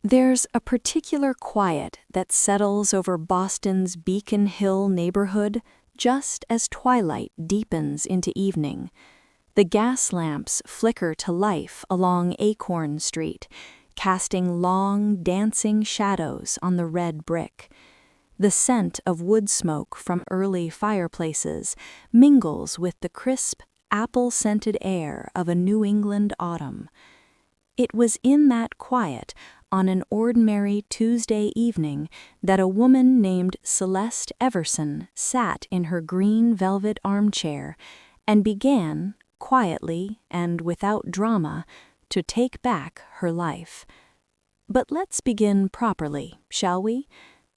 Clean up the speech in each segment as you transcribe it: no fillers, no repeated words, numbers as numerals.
There's a particular quiet that settles over Boston's Beacon Hill neighborhood just as twilight deepens into evening. The gas lamps flicker to life along Acorn Street, casting long, dancing shadows on the red brick. The scent of wood smoke from early fireplaces mingles with the crisp, apple-scented air of a New England autumn. It was in that quiet, on an ordinary Tuesday evening, that a woman named Celeste Everson sat in her green velvet armchair and began, quietly and without drama, to take back her life. But let's begin properly, shall we?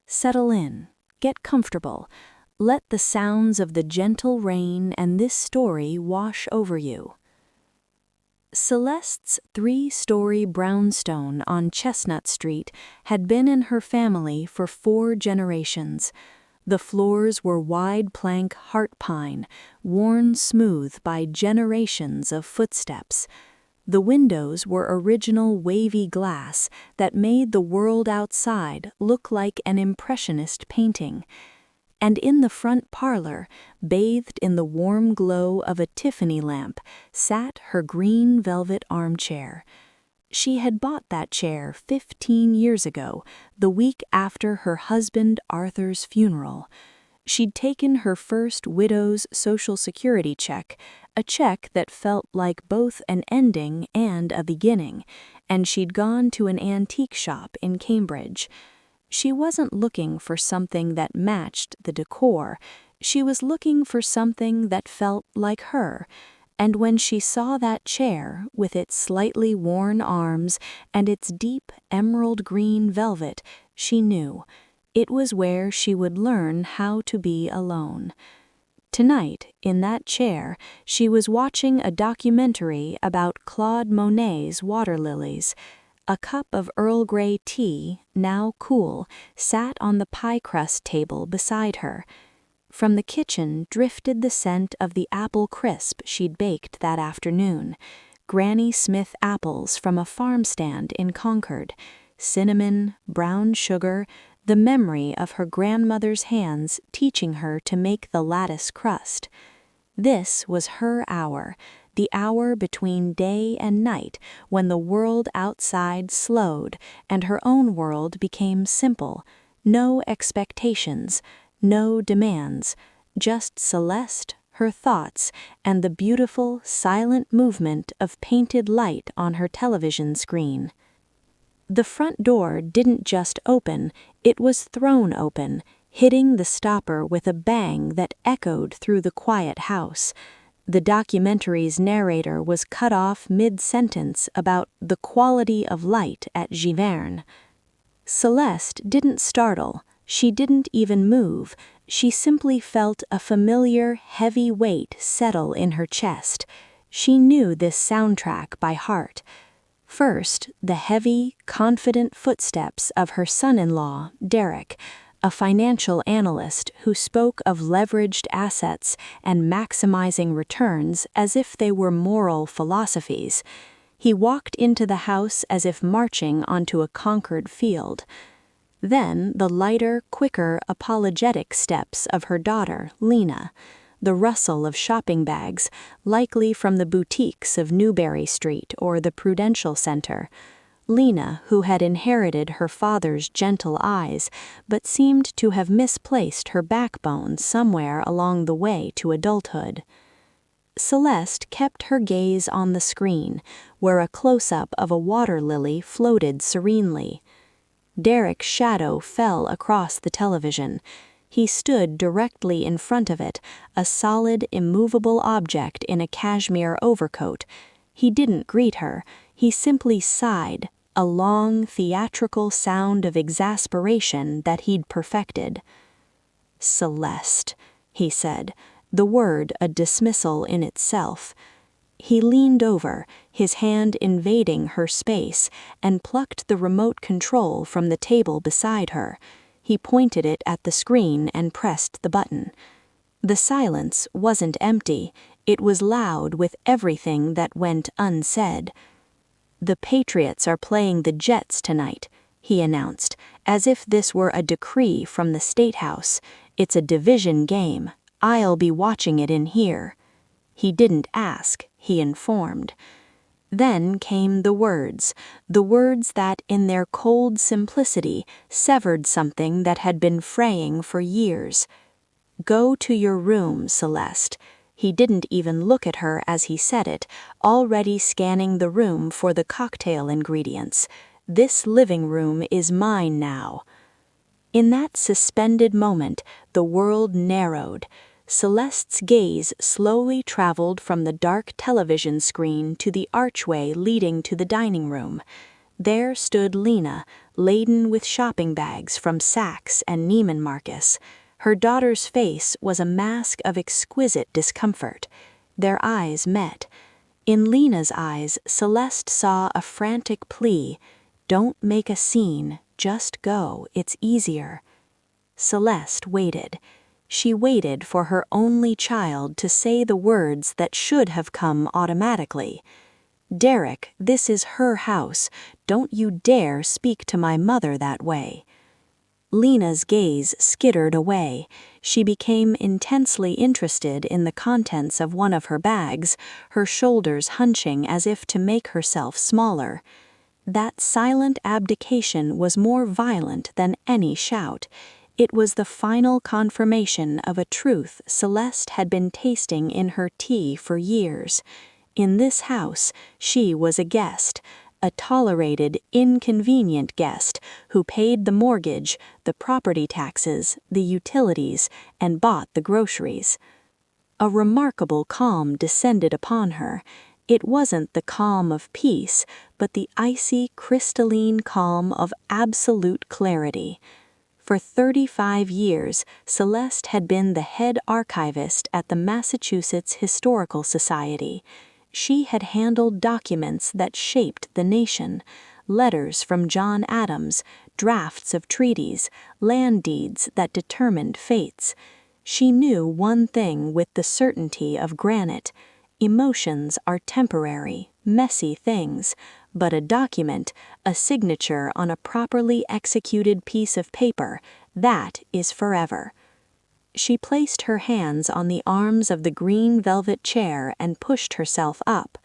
Settle in, get comfortable, let the sounds of the gentle rain and this story wash over you. Celeste's three-story brownstone on Chestnut Street had been in her family for 4 generations. The floors were wide plank heart pine, worn smooth by generations of footsteps. The windows were original wavy glass that made the world outside look like an impressionist painting. And in the front parlor, bathed in the warm glow of a Tiffany lamp, sat her green velvet armchair. She had bought that chair 15 years ago, the week after her husband Arthur's funeral. She'd taken her first widow's Social Security check, a check that felt like both an ending and a beginning, and she'd gone to an antique shop in Cambridge. She wasn't looking for something that matched the decor. She was looking for something that felt like her. And when she saw that chair, with its slightly worn arms and its deep emerald green velvet, she knew it was where she would learn how to be alone. Tonight, in that chair, she was watching a documentary about Claude Monet's water lilies. A cup of Earl Grey tea, now cool, sat on the pie crust table beside her. From the kitchen drifted the scent of the apple crisp she'd baked that afternoon, Granny Smith apples from a farm stand in Concord, cinnamon, brown sugar, the memory of her grandmother's hands teaching her to make the lattice crust. This was her hour, the hour between day and night when the world outside slowed and her own world became simple, no expectations, no demands, just Celeste, her thoughts, and the beautiful, silent movement of painted light on her television screen. The front door didn't just open, it was thrown open, hitting the stopper with a bang that echoed through the quiet house. The documentary's narrator was cut off mid-sentence about the quality of light at Giverny. Celeste didn't startle, she didn't even move, she simply felt a familiar, heavy weight settle in her chest. She knew this soundtrack by heart. First, the heavy, confident footsteps of her son-in-law, Derek, a financial analyst who spoke of leveraged assets and maximizing returns as if they were moral philosophies. He walked into the house as if marching onto a conquered field. Then the lighter, quicker, apologetic steps of her daughter, Lena, the rustle of shopping bags, likely from the boutiques of Newbury Street or the Prudential Center. Lena, who had inherited her father's gentle eyes, but seemed to have misplaced her backbone somewhere along the way to adulthood. Celeste kept her gaze on the screen, where a close-up of a water lily floated serenely. Derek's shadow fell across the television. He stood directly in front of it, a solid, immovable object in a cashmere overcoat. He didn't greet her, he simply sighed, a long, theatrical sound of exasperation that he'd perfected. "Celeste," he said, the word a dismissal in itself. He leaned over, his hand invading her space, and plucked the remote control from the table beside her. He pointed it at the screen and pressed the button. The silence wasn't empty, it was loud with everything that went unsaid. "The Patriots are playing the Jets tonight," he announced, as if this were a decree from the State House. "It's a division game. I'll be watching it in here." He didn't ask, he informed. Then came the words that in their cold simplicity severed something that had been fraying for years. "Go to your room, Celeste." He didn't even look at her as he said it, already scanning the room for the cocktail ingredients. "This living room is mine now." In that suspended moment, the world narrowed. Celeste's gaze slowly traveled from the dark television screen to the archway leading to the dining room. There stood Lena, laden with shopping bags from Saks and Neiman Marcus. Her daughter's face was a mask of exquisite discomfort. Their eyes met. In Lena's eyes, Celeste saw a frantic plea. "Don't make a scene, just go, it's easier." Celeste waited. She waited for her only child to say the words that should have come automatically. "Derek, this is her house. Don't you dare speak to my mother that way." Lena's gaze skittered away. She became intensely interested in the contents of one of her bags, her shoulders hunching as if to make herself smaller. That silent abdication was more violent than any shout. It was the final confirmation of a truth Celeste had been tasting in her tea for years. In this house, she was a guest, a tolerated, inconvenient guest who paid the mortgage, the property taxes, the utilities, and bought the groceries. A remarkable calm descended upon her. It wasn't the calm of peace, but the icy, crystalline calm of absolute clarity. For 35 years, Celeste had been the head archivist at the Massachusetts Historical Society. She had handled documents that shaped the nation, letters from John Adams, drafts of treaties, land deeds that determined fates. She knew one thing with the certainty of granite: emotions are temporary, messy things, but a document, a signature on a properly executed piece of paper, that is forever. She placed her hands on the arms of the green velvet chair and pushed herself up.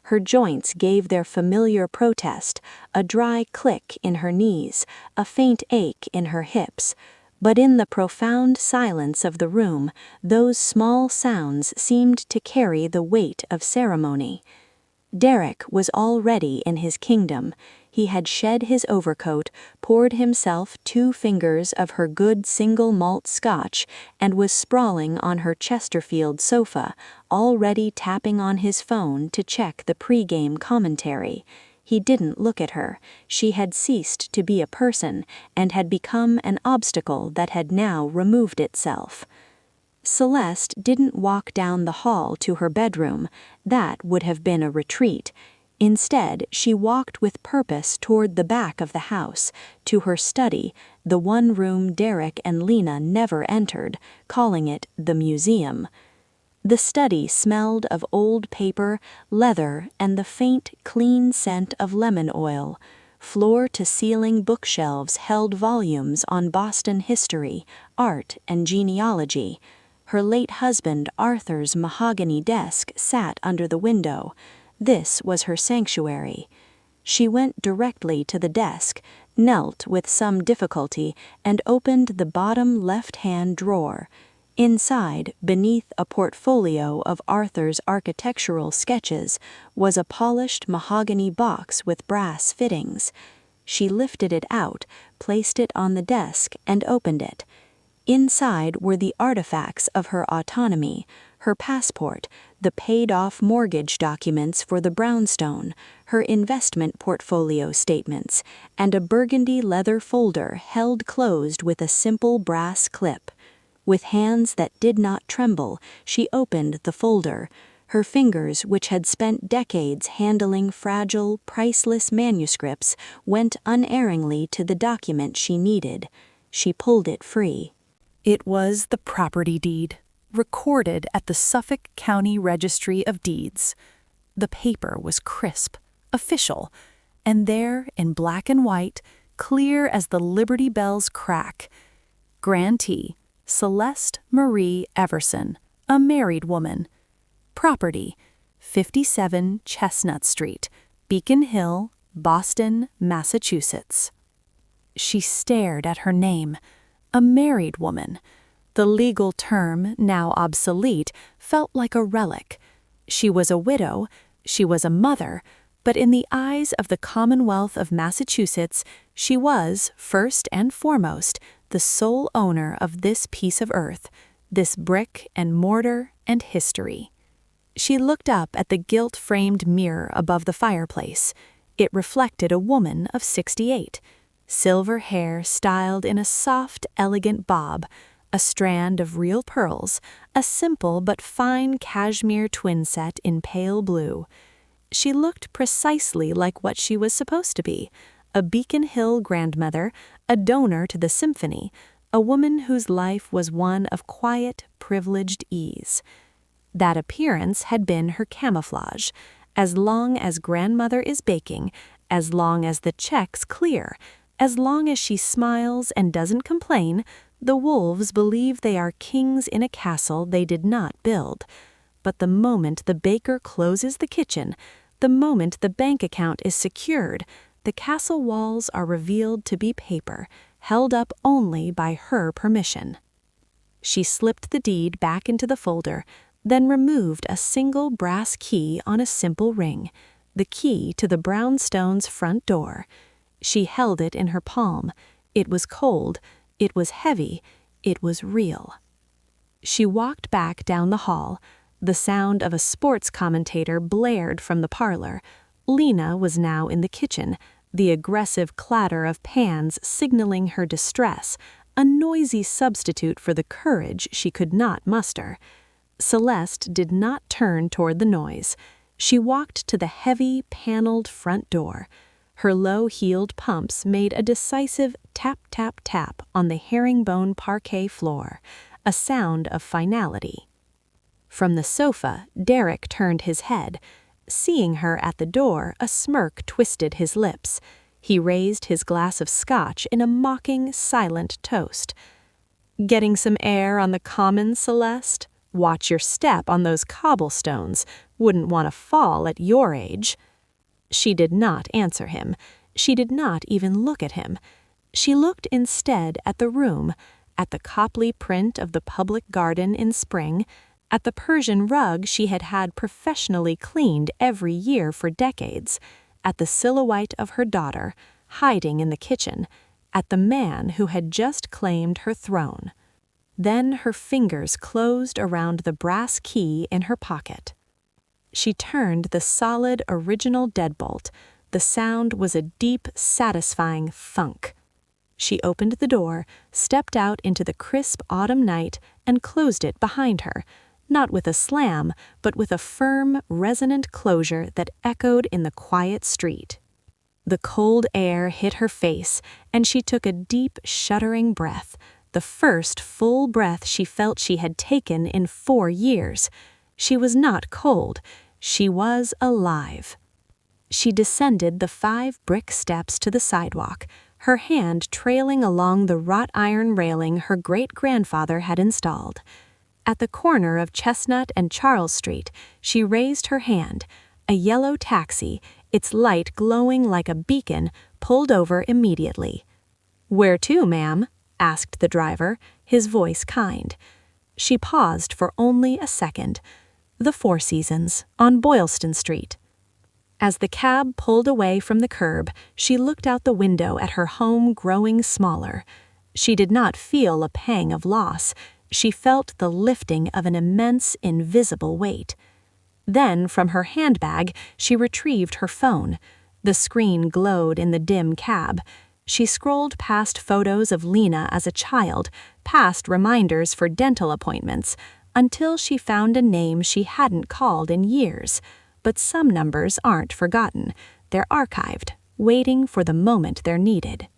Her joints gave their familiar protest, a dry click in her knees, a faint ache in her hips. But in the profound silence of the room, those small sounds seemed to carry the weight of ceremony. Derek was already in his kingdom. He had shed his overcoat, poured himself 2 fingers of her good single malt scotch, and was sprawling on her Chesterfield sofa, already tapping on his phone to check the pre-game commentary. He didn't look at her. She had ceased to be a person, and had become an obstacle that had now removed itself. Celeste didn't walk down the hall to her bedroom. That would have been a retreat. Instead, she walked with purpose toward the back of the house, to her study, the one room Derek and Lena never entered, calling it the museum. The study smelled of old paper, leather, and the faint, clean scent of lemon oil. Floor-to-ceiling bookshelves held volumes on Boston history, art, and genealogy. Her late husband Arthur's mahogany desk sat under the window. This was her sanctuary. She went directly to the desk, knelt with some difficulty, and opened the bottom left-hand drawer. Inside, beneath a portfolio of Arthur's architectural sketches, was a polished mahogany box with brass fittings. She lifted it out, placed it on the desk, and opened it. Inside were the artifacts of her autonomy, her passport, the paid-off mortgage documents for the brownstone, her investment portfolio statements, and a burgundy leather folder held closed with a simple brass clip. With hands that did not tremble, she opened the folder. Her fingers, which had spent decades handling fragile, priceless manuscripts, went unerringly to the document she needed. She pulled it free. It was the property deed, recorded at the Suffolk County Registry of Deeds. The paper was crisp, official, and there, in black and white, clear as the Liberty Bell's crack. Grantee, Celeste Marie Everson, a married woman. Property, 57 Chestnut Street, Beacon Hill, Boston, Massachusetts. She stared at her name. A married woman. The legal term, now obsolete, felt like a relic. She was a widow, she was a mother, but in the eyes of the Commonwealth of Massachusetts, she was, first and foremost, the sole owner of this piece of earth, this brick and mortar and history. She looked up at the gilt-framed mirror above the fireplace. It reflected a woman of 68, silver hair styled in a soft, elegant bob, a strand of real pearls, a simple but fine cashmere twin set in pale blue. She looked precisely like what she was supposed to be, a Beacon Hill grandmother, a donor to the symphony, a woman whose life was one of quiet, privileged ease. That appearance had been her camouflage. As long as grandmother is baking, as long as the checks clear, as long as she smiles and doesn't complain, the wolves believe they are kings in a castle they did not build. But the moment the baker closes the kitchen, the moment the bank account is secured, the castle walls are revealed to be paper, held up only by her permission. She slipped the deed back into the folder, then removed a single brass key on a simple ring, the key to the brownstones' front door. She held it in her palm. It was cold, it was heavy, it was real. She walked back down the hall. The sound of a sports commentator blared from the parlor. Lena was now in the kitchen, the aggressive clatter of pans signaling her distress, a noisy substitute for the courage she could not muster. Celeste did not turn toward the noise. She walked to the heavy, paneled front door. Her low-heeled pumps made a decisive tap-tap-tap on the herringbone parquet floor, a sound of finality. From the sofa, Derek turned his head. Seeing her at the door, a smirk twisted his lips. He raised his glass of scotch in a mocking, silent toast. "Getting some air on the common, Celeste? Watch your step on those cobblestones. Wouldn't want to fall at your age." She did not answer him. She did not even look at him. She looked instead at the room, at the Copley print of the public garden in spring, at the Persian rug she had had professionally cleaned every year for decades, at the silhouette of her daughter, hiding in the kitchen, at the man who had just claimed her throne. Then her fingers closed around the brass key in her pocket. She turned the solid original deadbolt. The sound was a deep, satisfying thunk. She opened the door, stepped out into the crisp autumn night, and closed it behind her, not with a slam, but with a firm, resonant closure that echoed in the quiet street. The cold air hit her face, and she took a deep, shuddering breath, the first full breath she felt she had taken in 4 years. She was not cold. She was alive. She descended the 5 brick steps to the sidewalk, her hand trailing along the wrought iron railing her great-grandfather had installed. At the corner of Chestnut and Charles Street, she raised her hand. A yellow taxi, its light glowing like a beacon, pulled over immediately. "Where to, ma'am?" asked the driver, his voice kind. She paused for only a second. "The Four Seasons, on Boylston Street." As the cab pulled away from the curb, she looked out the window at her home growing smaller. She did not feel a pang of loss. She felt the lifting of an immense, invisible weight. Then, from her handbag, she retrieved her phone. The screen glowed in the dim cab. She scrolled past photos of Lena as a child, past reminders for dental appointments, until she found a name she hadn't called in years. But some numbers aren't forgotten. They're archived, waiting for the moment they're needed.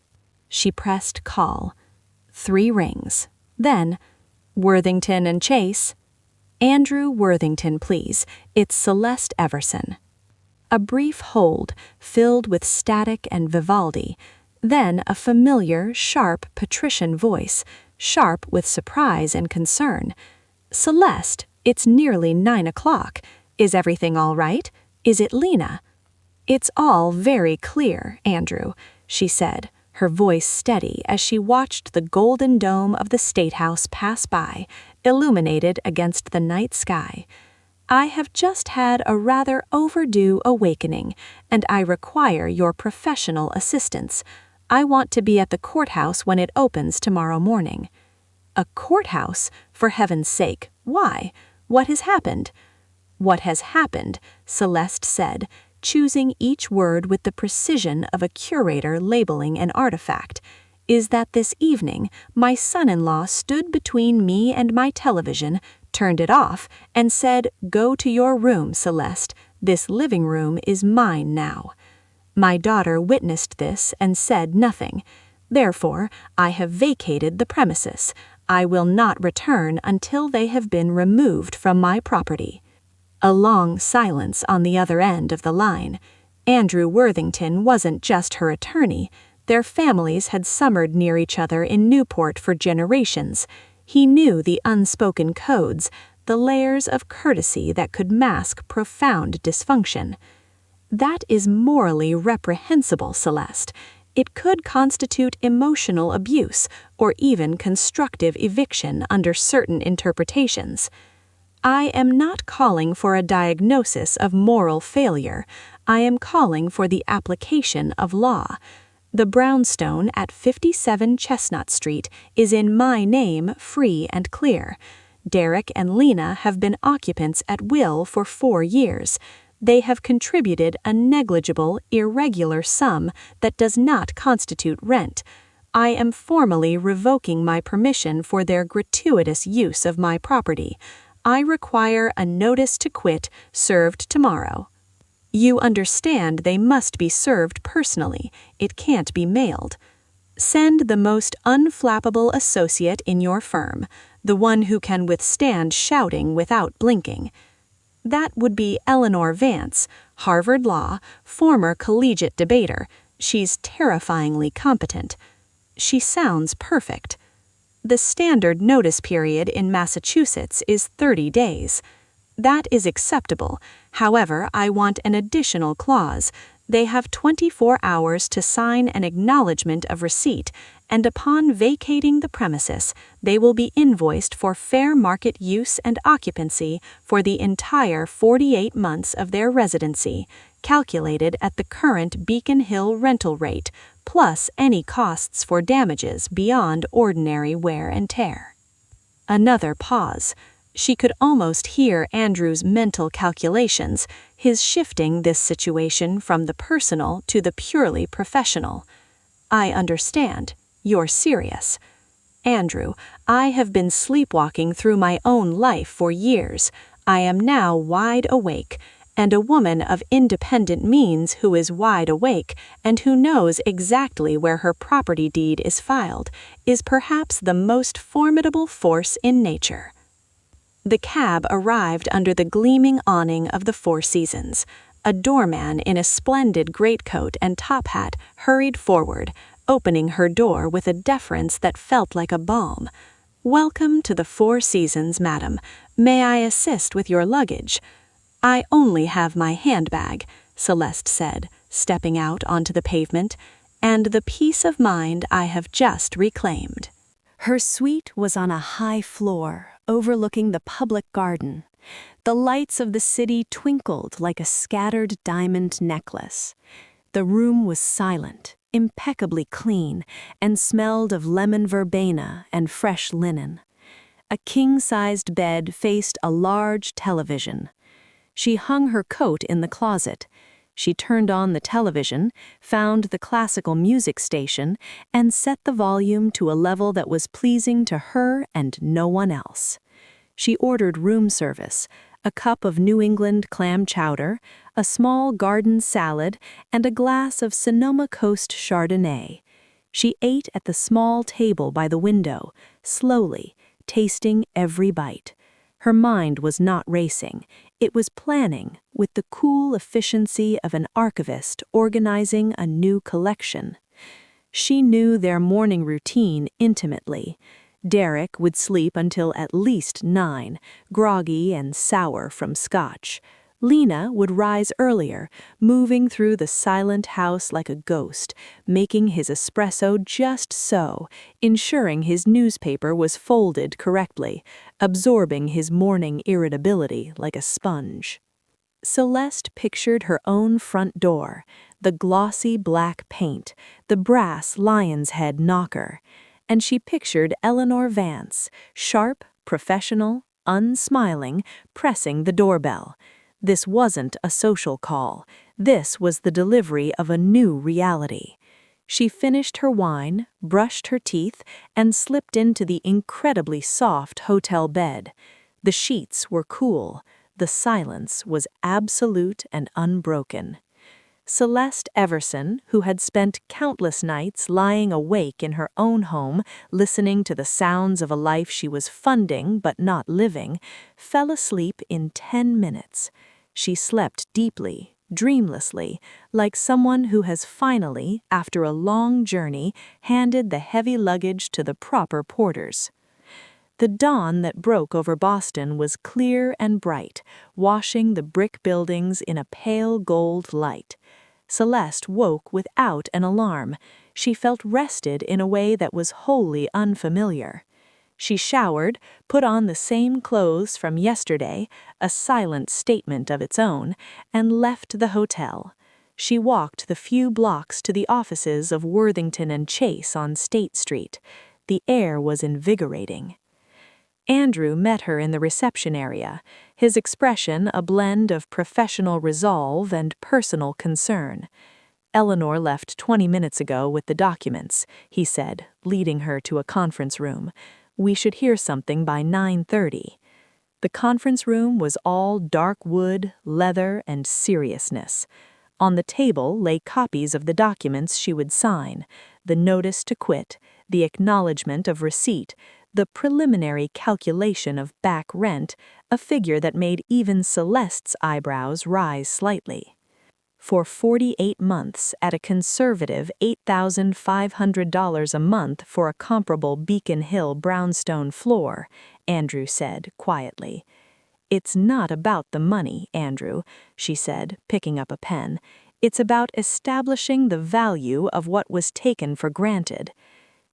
She pressed call. 3 rings. Then, "Worthington and Chase." "Andrew Worthington, please. It's Celeste Everson." A brief hold, filled with static and Vivaldi. Then a familiar, sharp, patrician voice, sharp with surprise and concern. "Celeste, it's nearly 9 o'clock. Is everything all right? Is it Lena?" "It's all very clear, Andrew," she said, her voice steady as she watched the golden dome of the State House pass by, illuminated against the night sky. "I have just had a rather overdue awakening, and I require your professional assistance. I want to be at the courthouse when it opens tomorrow morning." "A courthouse? For heaven's sake, why? What has happened?" "What has happened," Celeste said, choosing each word with the precision of a curator labeling an artifact, "is that this evening my son-in-law stood between me and my television, turned it off, and said, 'Go to your room, Celeste. This living room is mine now.' My daughter witnessed this and said nothing. Therefore, I have vacated the premises. I will not return until they have been removed from my property." A long silence on the other end of the line. Andrew Worthington wasn't just her attorney. Their families had summered near each other in Newport for generations. He knew the unspoken codes, the layers of courtesy that could mask profound dysfunction. "That is morally reprehensible, Celeste. It could constitute emotional abuse or even constructive eviction under certain interpretations." "I am not calling for a diagnosis of moral failure. I am calling for the application of law. The brownstone at 57 Chestnut Street is in my name, free and clear. Derek and Lena have been occupants at will for 4 years. They have contributed a negligible, irregular sum that does not constitute rent. I am formally revoking my permission for their gratuitous use of my property. I require a notice to quit served tomorrow." "You understand they must be served personally. It can't be mailed." "Send the most unflappable associate in your firm, the one who can withstand shouting without blinking." "That would be Eleanor Vance, Harvard Law, former collegiate debater. She's terrifyingly competent." "She sounds perfect." "The standard notice period in Massachusetts is 30 days. "That is acceptable. However, I want an additional clause. They have 24 hours to sign an acknowledgement of receipt, and upon vacating the premises, they will be invoiced for fair market use and occupancy for the entire 48 months of their residency, calculated at the current Beacon Hill rental rate, plus any costs for damages beyond ordinary wear and tear." Another pause. She could almost hear Andrew's mental calculations, his shifting this situation from the personal to the purely professional. "I understand. You're serious." "Andrew, I have been sleepwalking through my own life for years. I am now wide awake, and a woman of independent means who is wide awake and who knows exactly where her property deed is filed is perhaps the most formidable force in nature." The cab arrived under the gleaming awning of the Four Seasons. A doorman in a splendid greatcoat and top hat hurried forward, opening her door with a deference that felt like a balm. "Welcome to the Four Seasons, madam. May I assist with your luggage?" "I only have my handbag," Celeste said, stepping out onto the pavement, "and the peace of mind I have just reclaimed." Her suite was on a high floor, overlooking the public garden. The lights of the city twinkled like a scattered diamond necklace. The room was silent, impeccably clean, and smelled of lemon verbena and fresh linen. A king-sized bed faced a large television. She hung her coat in the closet. She turned on the television, found the classical music station, and set the volume to a level that was pleasing to her and no one else. She ordered room service, a cup of New England clam chowder, a small garden salad, and a glass of Sonoma Coast Chardonnay. She ate at the small table by the window, slowly, tasting every bite. Her mind was not racing. It was planning, with the cool efficiency of an archivist organizing a new collection. She knew their morning routine intimately. Derek would sleep until at least 9, groggy and sour from scotch. Lena would rise earlier, moving through the silent house like a ghost, making his espresso just so, ensuring his newspaper was folded correctly, absorbing his morning irritability like a sponge. Celeste pictured her own front door, the glossy black paint, the brass lion's head knocker, and she pictured Eleanor Vance, sharp, professional, unsmiling, pressing the doorbell. This wasn't a social call. This was the delivery of a new reality. She finished her wine, brushed her teeth, and slipped into the incredibly soft hotel bed. The sheets were cool. The silence was absolute and unbroken. Celeste Everson, who had spent countless nights lying awake in her own home, listening to the sounds of a life she was funding but not living, fell asleep in 10 minutes. She slept deeply, dreamlessly, like someone who has finally, after a long journey, handed the heavy luggage to the proper porters. The dawn that broke over Boston was clear and bright, washing the brick buildings in a pale gold light. Celeste woke without an alarm. She felt rested in a way that was wholly unfamiliar. She showered, put on the same clothes from yesterday, a silent statement of its own, and left the hotel. She walked the few blocks to the offices of Worthington and Chase on State Street. The air was invigorating. Andrew met her in the reception area, his expression a blend of professional resolve and personal concern. "Eleanor left 20 minutes ago with the documents," he said, leading her to a conference room. "We should hear something by 9:30. The conference room was all dark wood, leather, and seriousness. On the table lay copies of the documents she would sign, the notice to quit, the acknowledgement of receipt, the preliminary calculation of back rent, a figure that made even Celeste's eyebrows rise slightly. For 48 months at a conservative $8,500 a month for a comparable Beacon Hill brownstone floor, Andrew said quietly. "It's not about the money, Andrew," she said, picking up a pen. "It's about establishing the value of what was taken for granted."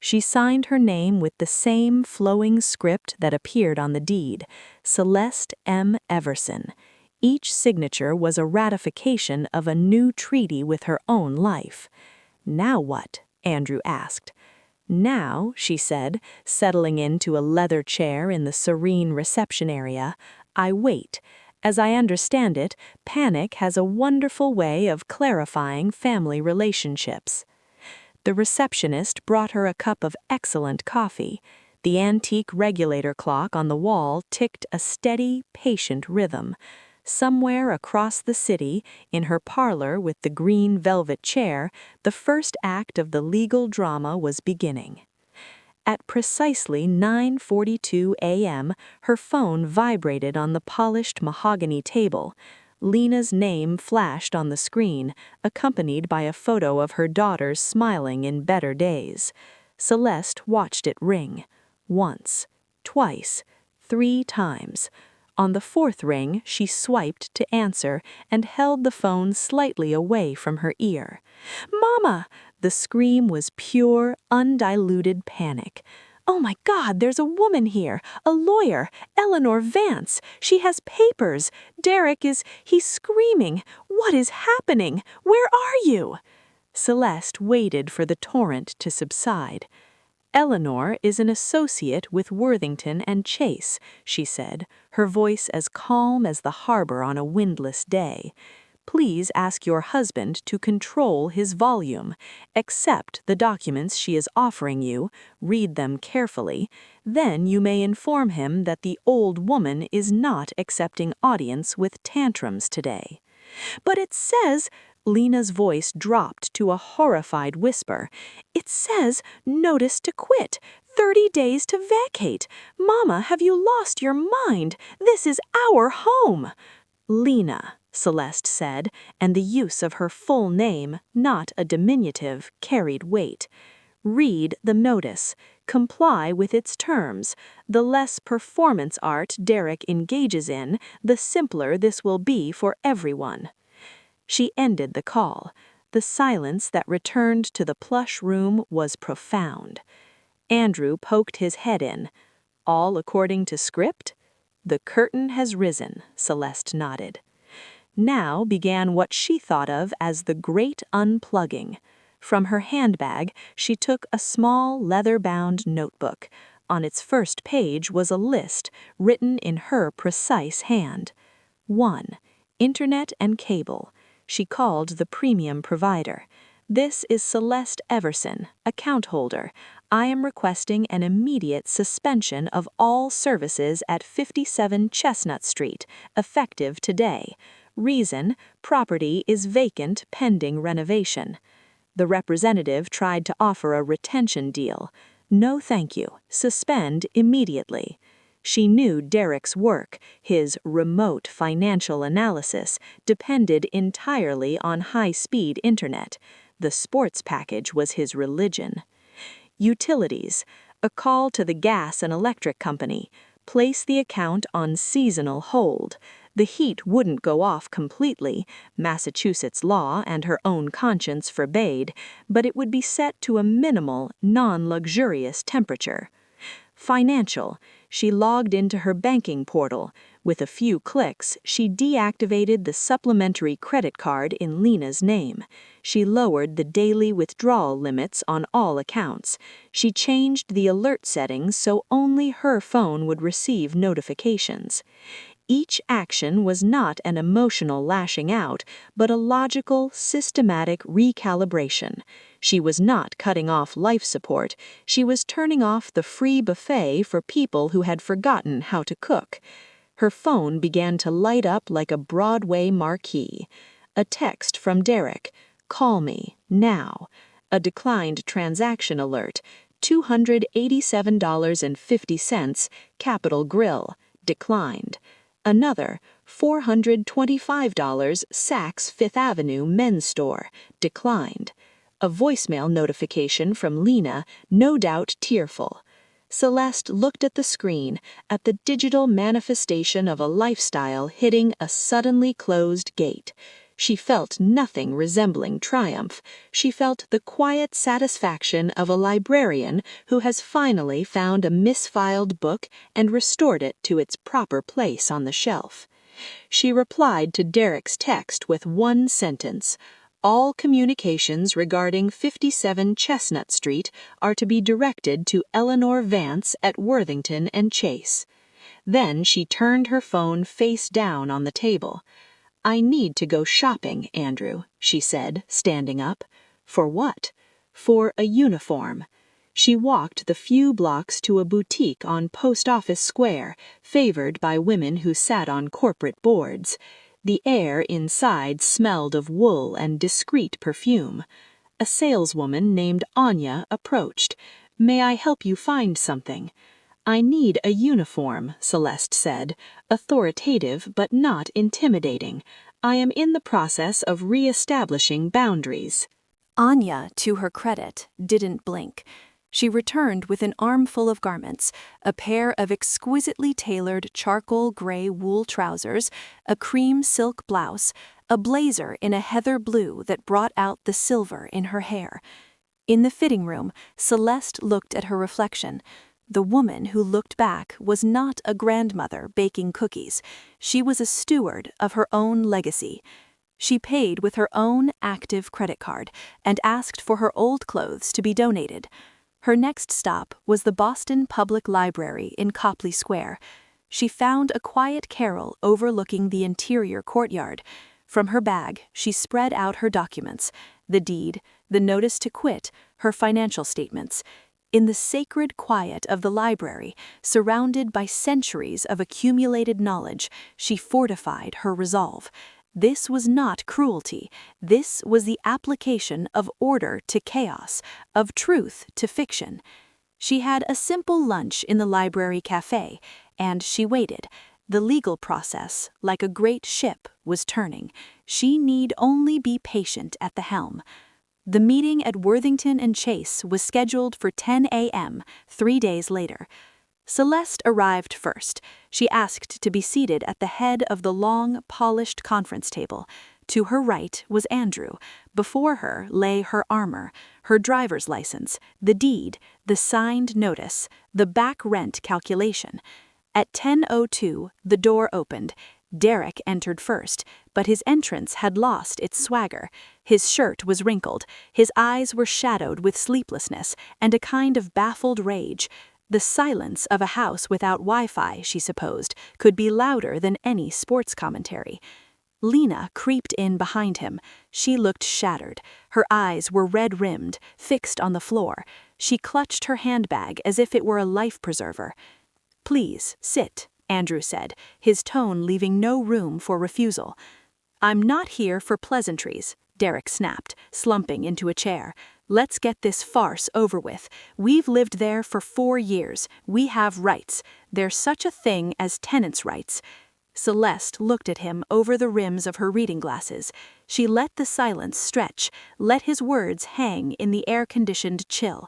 She signed her name with the same flowing script that appeared on the deed, Celeste M. Everson. Each signature was a ratification of a new treaty with her own life. "Now what?" Andrew asked. "Now," she said, settling into a leather chair in the serene reception area, "I wait. As I understand it, panic has a wonderful way of clarifying family relationships." The receptionist brought her a cup of excellent coffee. The antique regulator clock on the wall ticked a steady, patient rhythm. Somewhere across the city, in her parlor with the green velvet chair, the first act of the legal drama was beginning. At precisely 9:42 a.m., her phone vibrated on the polished mahogany table. Lena's name flashed on the screen, accompanied by a photo of her daughters smiling in better days. Celeste watched it ring. Once, twice, 3 times. On the 4th ring, she swiped to answer and held the phone slightly away from her ear. "Mama!" The scream was pure, undiluted panic. "Oh my God, there's a woman here, a lawyer, Eleanor Vance. She has papers. He's screaming. What is happening? Where are you?" Celeste waited for the torrent to subside. "Eleanor is an associate with Worthington and Chase," she said, her voice as calm as the harbor on a windless day. "Please ask your husband to control his volume. Accept the documents she is offering you, read them carefully. Then you may inform him that the old woman is not accepting audience with tantrums today." "But it says," Lena's voice dropped to a horrified whisper, "it says notice to quit, 30 days to vacate. Mama, have you lost your mind? This is our home." "Lena," Celeste said, and the use of her full name, not a diminutive, carried weight. Read the notice. Comply with its terms. The less performance art Derek engages in, the simpler this will be for everyone. She ended the call. The silence that returned to the plush room was profound. Andrew poked his head in. All according to script? The curtain has risen, Celeste nodded. Now began what she thought of as the great unplugging. From her handbag, she took a small leather-bound notebook. On its first page was a list, written in her precise hand. 1. Internet and cable. She called the premium provider. This is Celeste Everson, account holder. I am requesting an immediate suspension of all services at 57 Chestnut Street, effective today. Reason, property is vacant pending renovation. The representative tried to offer a retention deal. No thank you. Suspend immediately. She knew Derek's work, his remote financial analysis, depended entirely on high-speed internet. The sports package was his religion. Utilities. A call to the gas and electric company. Place the account on seasonal hold. The heat wouldn't go off completely, Massachusetts law and her own conscience forbade, but it would be set to a minimal, non-luxurious temperature. Financial. She logged into her banking portal. With a few clicks, she deactivated the supplementary credit card in Lena's name. She lowered the daily withdrawal limits on all accounts. She changed the alert settings so only her phone would receive notifications. Each action was not an emotional lashing out, but a logical, systematic recalibration. She was not cutting off life support, she was turning off the free buffet for people who had forgotten how to cook. Her phone began to light up like a Broadway marquee. A text from Derek, "Call me, now." A declined transaction alert, $287.50, Capital Grill, declined. Another, $425, Saks Fifth Avenue Men's Store, declined. A voicemail notification from Lena, no doubt tearful. Celeste looked at the screen, at the digital manifestation of a lifestyle hitting a suddenly closed gate. She felt nothing resembling triumph. She felt the quiet satisfaction of a librarian who has finally found a misfiled book and restored it to its proper place on the shelf. She replied to Derek's text with one sentence. All communications regarding 57 Chestnut Street are to be directed to Eleanor Vance at Worthington and Chase. Then she turned her phone face down on the table. "I need to go shopping, Andrew," she said, standing up. "For what?" "For a uniform." She walked the few blocks to a boutique on Post Office Square, favored by women who sat on corporate boards. The air inside smelled of wool and discreet perfume. A saleswoman named Anya approached. "May I help you find something?" "I need a uniform," Celeste said, authoritative but not intimidating. "I am in the process of re-establishing boundaries." Anya, to her credit, didn't blink. She returned with an armful of garments, a pair of exquisitely tailored charcoal gray wool trousers, a cream silk blouse, a blazer in a heather blue that brought out the silver in her hair. In the fitting room, Celeste looked at her reflection. The woman who looked back was not a grandmother baking cookies. She was a steward of her own legacy. She paid with her own active credit card and asked for her old clothes to be donated. Her next stop was the Boston Public Library in Copley Square. She found a quiet carrel overlooking the interior courtyard. From her bag, she spread out her documents, the deed, the notice to quit, her financial statements. In the sacred quiet of the library, surrounded by centuries of accumulated knowledge, she fortified her resolve. This was not cruelty. This was the application of order to chaos, of truth to fiction. She had a simple lunch in the library cafe, and she waited. The legal process, like a great ship, was turning. She need only be patient at the helm. The meeting at Worthington and Chase was scheduled for 10 a.m., 3 days later. Celeste arrived first. She asked to be seated at the head of the long, polished conference table. To her right was Andrew. Before her lay her armor, her driver's license, the deed, the signed notice, the back rent calculation. At 10:02, the door opened. Derek entered first, but his entrance had lost its swagger. His shirt was wrinkled, his eyes were shadowed with sleeplessness and a kind of baffled rage. The silence of a house without Wi-Fi, she supposed, could be louder than any sports commentary. Lena creeped in behind him. She looked shattered. Her eyes were red-rimmed, fixed on the floor. She clutched her handbag as if it were a life preserver. "Please, sit," Andrew said, his tone leaving no room for refusal. "I'm not here for pleasantries," Derek snapped, slumping into a chair. "Let's get this farce over with. We've lived there for 4 years. We have rights. There's such a thing as tenants' rights." Celeste looked at him over the rims of her reading glasses. She let the silence stretch, let his words hang in the air-conditioned chill.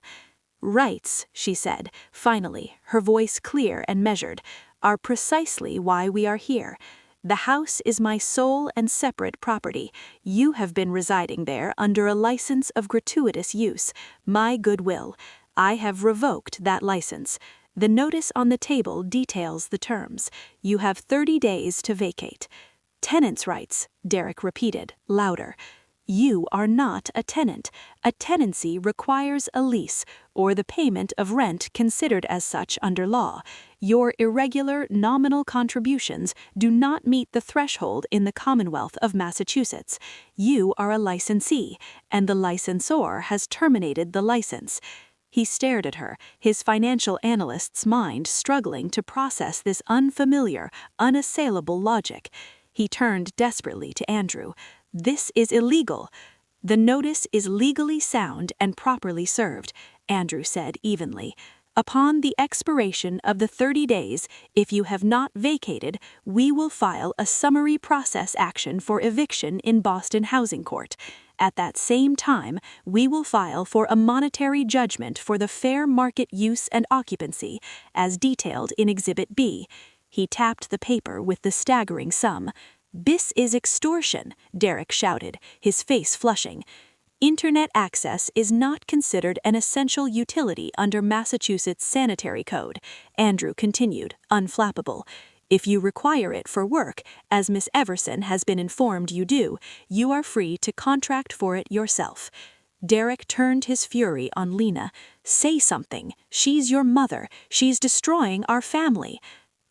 "Rights," she said, finally, her voice clear and measured, "are precisely why we are here. The house is my sole and separate property. You have been residing there under a license of gratuitous use, my goodwill. I have revoked that license. The notice on the table details the terms. You have 30 days to vacate." "Tenants' rights," Derek repeated, louder. "You are not a tenant. A tenancy requires a lease, or the payment of rent considered as such under law. Your irregular, nominal contributions do not meet the threshold in the Commonwealth of Massachusetts. You are a licensee, and the licensor has terminated the license." He stared at her, his financial analyst's mind struggling to process this unfamiliar, unassailable logic. He turned desperately to Andrew. "This is illegal." "The notice is legally sound and properly served," Andrew said evenly. "Upon the expiration of the 30 days, if you have not vacated, we will file a summary process action for eviction in Boston Housing Court. At that same time, we will file for a monetary judgment for the fair market use and occupancy, as detailed in Exhibit B." He tapped the paper with the staggering sum. "This is extortion," Derek shouted, his face flushing. "Internet access is not considered an essential utility under Massachusetts Sanitary Code," Andrew continued, unflappable. "If you require it for work, as Miss Everson has been informed you do, you are free to contract for it yourself." Derek turned his fury on Lena. "Say something. She's your mother. She's destroying our family."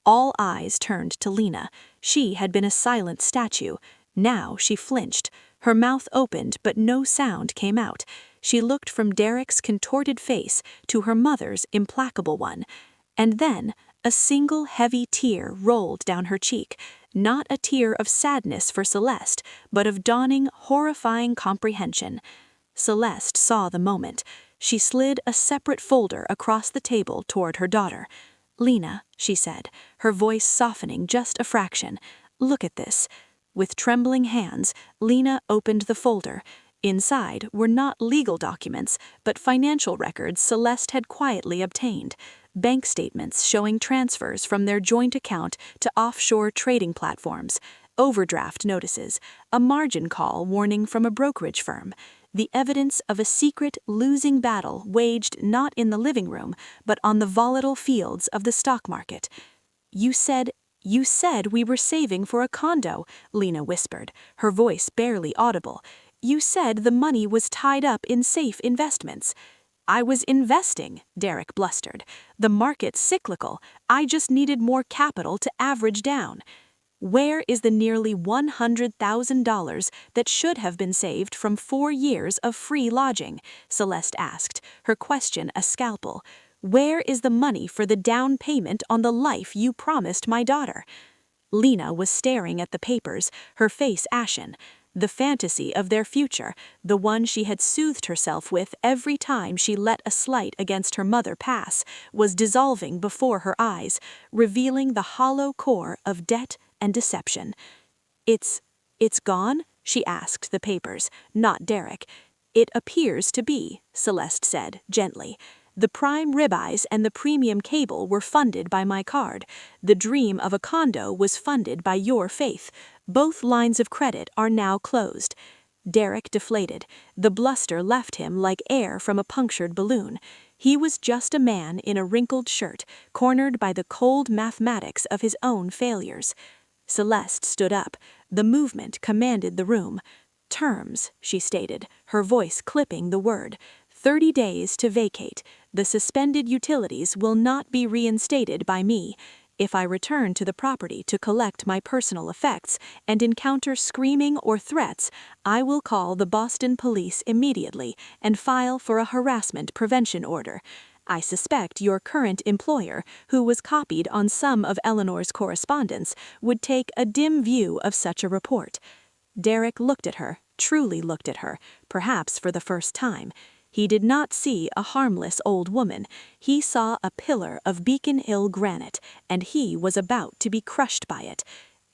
All eyes turned to Lena. She had been a silent statue. Now she flinched. Her mouth opened, but no sound came out. She looked from Derek's contorted face to her mother's implacable one. And then a single heavy tear rolled down her cheek, not a tear of sadness for Celeste, but of dawning, horrifying comprehension. Celeste saw the moment. She slid a separate folder across the table toward her daughter. "Lena," she said, her voice softening just a fraction, "look at this." With trembling hands, Lena opened the folder. Inside were not legal documents, but financial records Celeste had quietly obtained. Bank statements showing transfers from their joint account to offshore trading platforms, overdraft notices, a margin call warning from a brokerage firm, the evidence of a secret losing battle waged not in the living room, but on the volatile fields of the stock market. You said we were saving for a condo," Lena whispered, her voice barely audible. "You said the money was tied up in safe investments." "I was investing," Derek blustered. "The market's cyclical. I just needed more capital to average down." "Where is the nearly $100,000 that should have been saved from 4 years of free lodging?" Celeste asked, her question a scalpel. "Where is the money for the down payment on the life you promised my daughter?" Lena was staring at the papers, her face ashen. The fantasy of their future, the one she had soothed herself with every time she let a slight against her mother pass, was dissolving before her eyes, revealing the hollow core of debt and deception. It's gone?" she asked the papers, not Derek. "It appears to be," Celeste said, gently. "The prime ribeyes and the premium cable were funded by my card. The dream of a condo was funded by your faith. Both lines of credit are now closed." Derek deflated. The bluster left him like air from a punctured balloon. He was just a man in a wrinkled shirt, cornered by the cold mathematics of his own failures. Celeste stood up. The movement commanded the room. "Terms," she stated, her voice clipping the word. 30 days to vacate. The suspended utilities will not be reinstated by me. If I return to the property to collect my personal effects and encounter screaming or threats, I will call the Boston police immediately and file for a harassment prevention order. I suspect your current employer, who was copied on some of Eleanor's correspondence, would take a dim view of such a report." Derek looked at her, truly looked at her, perhaps for the first time. He did not see a harmless old woman. He saw a pillar of Beacon Hill granite, and he was about to be crushed by it.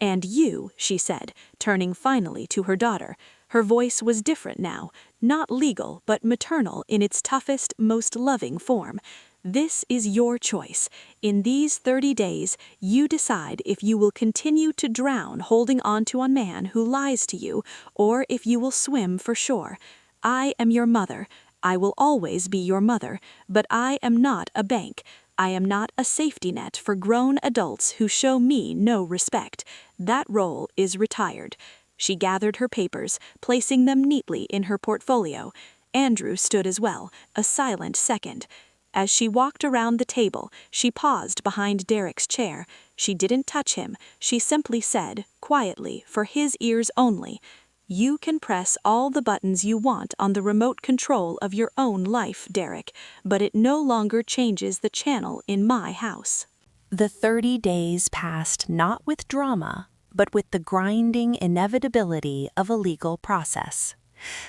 "And you," she said, turning finally to her daughter. Her voice was different now, not legal but maternal in its toughest, most loving form. "This is your choice. In these 30 days, you decide if you will continue to drown holding on to a man who lies to you, or if you will swim for shore. I am your mother. I will always be your mother, but I am not a bank. I am not a safety net for grown adults who show me no respect. That role is retired." She gathered her papers, placing them neatly in her portfolio. Andrew stood as well, a silent second. As she walked around the table, she paused behind Derek's chair. She didn't touch him. She simply said, quietly, for his ears only, "You can press all the buttons you want on the remote control of your own life, Derek, but it no longer changes the channel in my house." The 30 days passed not with drama, but with the grinding inevitability of a legal process.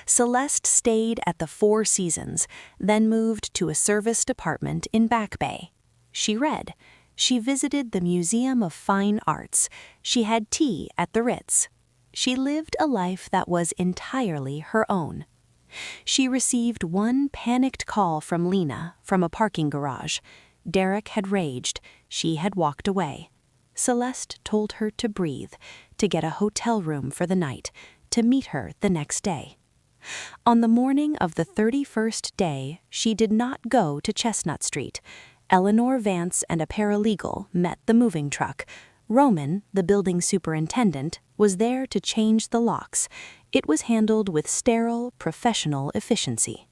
Celeste stayed at the Four Seasons, then moved to a serviced apartment in Back Bay. She read. She visited the Museum of Fine Arts. She had tea at the Ritz. She lived a life that was entirely her own. She received one panicked call from Lena from a parking garage. Derek had raged. She had walked away. Celeste told her to breathe, to get a hotel room for the night, to meet her the next day. On the morning of the 31st day, she did not go to Chestnut Street. Eleanor Vance and a paralegal met the moving truck. Roman, the building superintendent, was there to change the locks. It was handled with sterile, professional efficiency.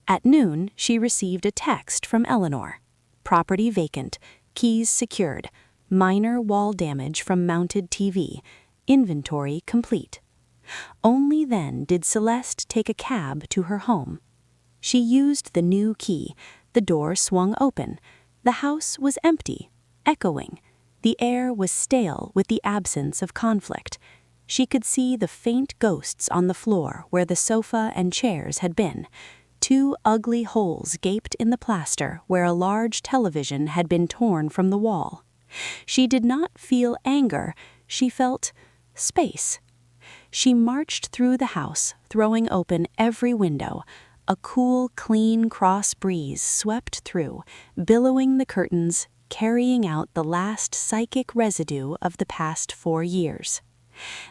At noon, she received a text from Eleanor. Property vacant, keys secured, minor wall damage from mounted TV, inventory complete. Only then did Celeste take a cab to her home. She used the new key. The door swung open. The house was empty, echoing. The air was stale with the absence of conflict. She could see the faint ghosts on the floor where the sofa and chairs had been. 2 ugly holes gaped in the plaster where a large television had been torn from the wall. She did not feel anger. She felt space. She marched through the house, throwing open every window. A cool, clean cross breeze swept through, billowing the curtains, carrying out the last psychic residue of the past 4 years.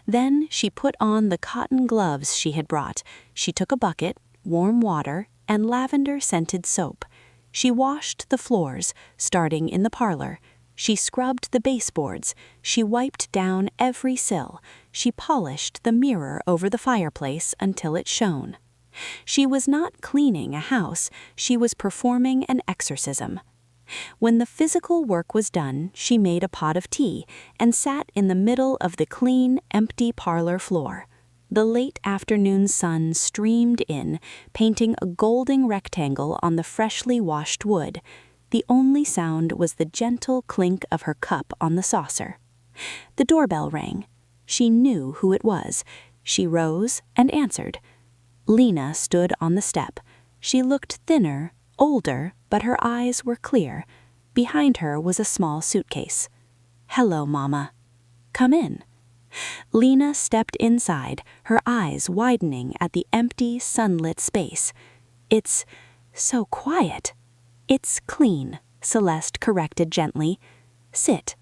Then she put on the cotton gloves she had brought. She took a bucket, warm water, and lavender-scented soap. She washed the floors, starting in the parlor. She scrubbed the baseboards. She wiped down every sill. She polished the mirror over the fireplace until it shone. She was not cleaning a house. She was performing an exorcism. When the physical work was done, she made a pot of tea and sat in the middle of the clean, empty parlor floor. The late afternoon sun streamed in, painting a golden rectangle on the freshly washed wood. The only sound was the gentle clink of her cup on the saucer. The doorbell rang. She knew who it was. She rose and answered. Lena stood on the step. She looked thinner, older, but her eyes were clear. Behind her was a small suitcase. "Hello, Mama." "Come in." Lena stepped inside, her eyes widening at the empty, sunlit space. "It's so quiet." "It's clean," Celeste corrected gently. "Sit."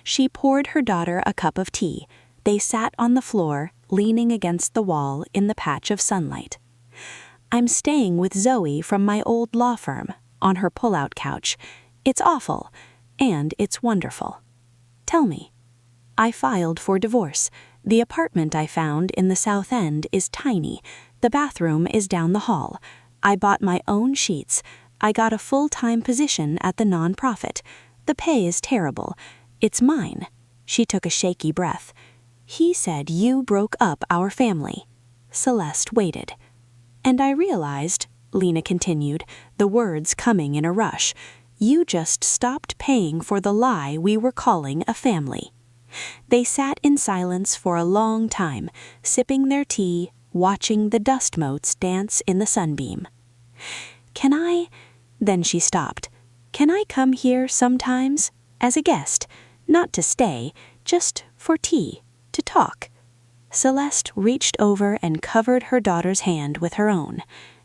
She poured her daughter a cup of tea. They sat on the floor, leaning against the wall in the patch of sunlight. "I'm staying with Zoe from my old law firm, on her pull-out couch. It's awful, and it's wonderful." "Tell me." "I filed for divorce. The apartment I found in the South End is tiny. The bathroom is down the hall. I bought my own sheets. I got a full-time position at the nonprofit. The pay is terrible. It's mine." She took a shaky breath. "He said you broke up our family." Celeste waited. "And I realized," Lena continued, the words coming in a rush, "you just stopped paying for the lie we were calling a family." They sat in silence for a long time, sipping their tea, watching the dust motes dance in the sunbeam. "Can I—" Then she stopped. "Can I come here sometimes? As a guest? Not to stay, just for tea, to talk." Celeste reached over and covered her daughter's hand with her own.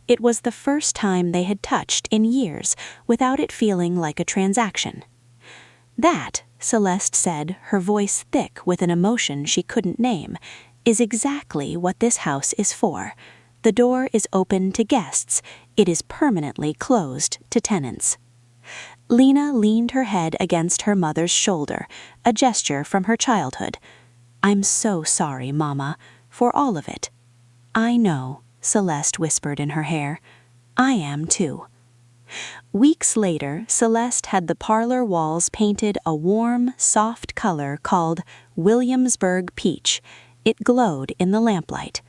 It was the first time they had touched in years without it feeling like a transaction. "That," Celeste said, her voice thick with an emotion she couldn't name, "is exactly what this house is for. The door is open to guests. It is permanently closed to tenants." Lena leaned her head against her mother's shoulder, a gesture from her childhood. "I'm so sorry, Mama, for all of it." "I know," Celeste whispered in her hair. "I am too." Weeks later, Celeste had the parlor walls painted a warm, soft color called Williamsburg Peach. It glowed in the lamplight.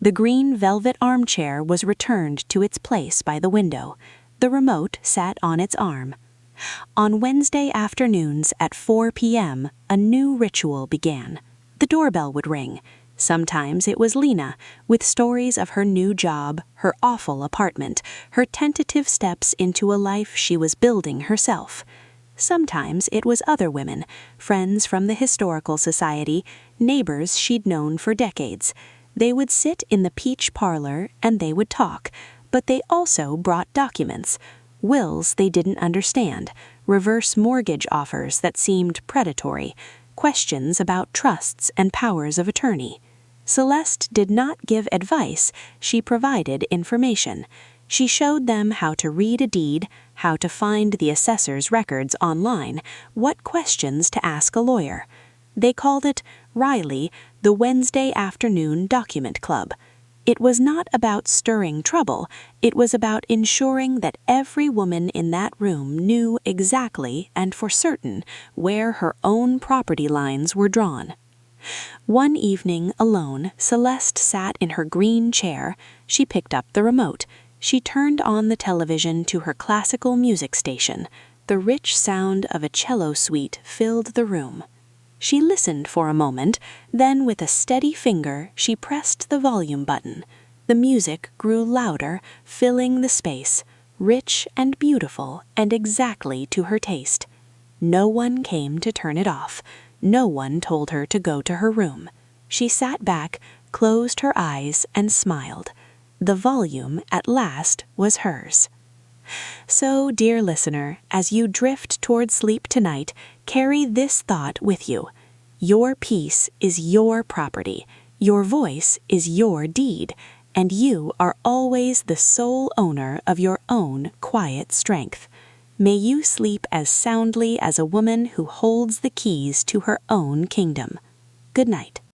The green velvet armchair was returned to its place by the window. The remote sat on its arm. On Wednesday afternoons at 4 p.m., a new ritual began. The doorbell would ring. Sometimes it was Lena, with stories of her new job, her awful apartment, her tentative steps into a life she was building herself. Sometimes it was other women, friends from the Historical Society, neighbors she'd known for decades. They would sit in the peach parlor and they would talk, but they also brought documents. Wills they didn't understand, reverse mortgage offers that seemed predatory, questions about trusts and powers of attorney. Celeste did not give advice, she provided information. She showed them how to read a deed, how to find the assessor's records online, what questions to ask a lawyer. They called it, Riley, the Wednesday Afternoon Document Club. It was not about stirring trouble, it was about ensuring that every woman in that room knew exactly and for certain where her own property lines were drawn. One evening, alone, Celeste sat in her green chair. She picked up the remote. She turned on the television to her classical music station. The rich sound of a cello suite filled the room. She listened for a moment, then with a steady finger she pressed the volume button. The music grew louder, filling the space, rich and beautiful and exactly to her taste. No one came to turn it off. No one told her to go to her room. She sat back, closed her eyes, and smiled. The volume, at last, was hers. So, dear listener, as you drift toward sleep tonight, carry this thought with you. Your peace is your property. Your voice is your deed. And you are always the sole owner of your own quiet strength. May you sleep as soundly as a woman who holds the keys to her own kingdom. Good night.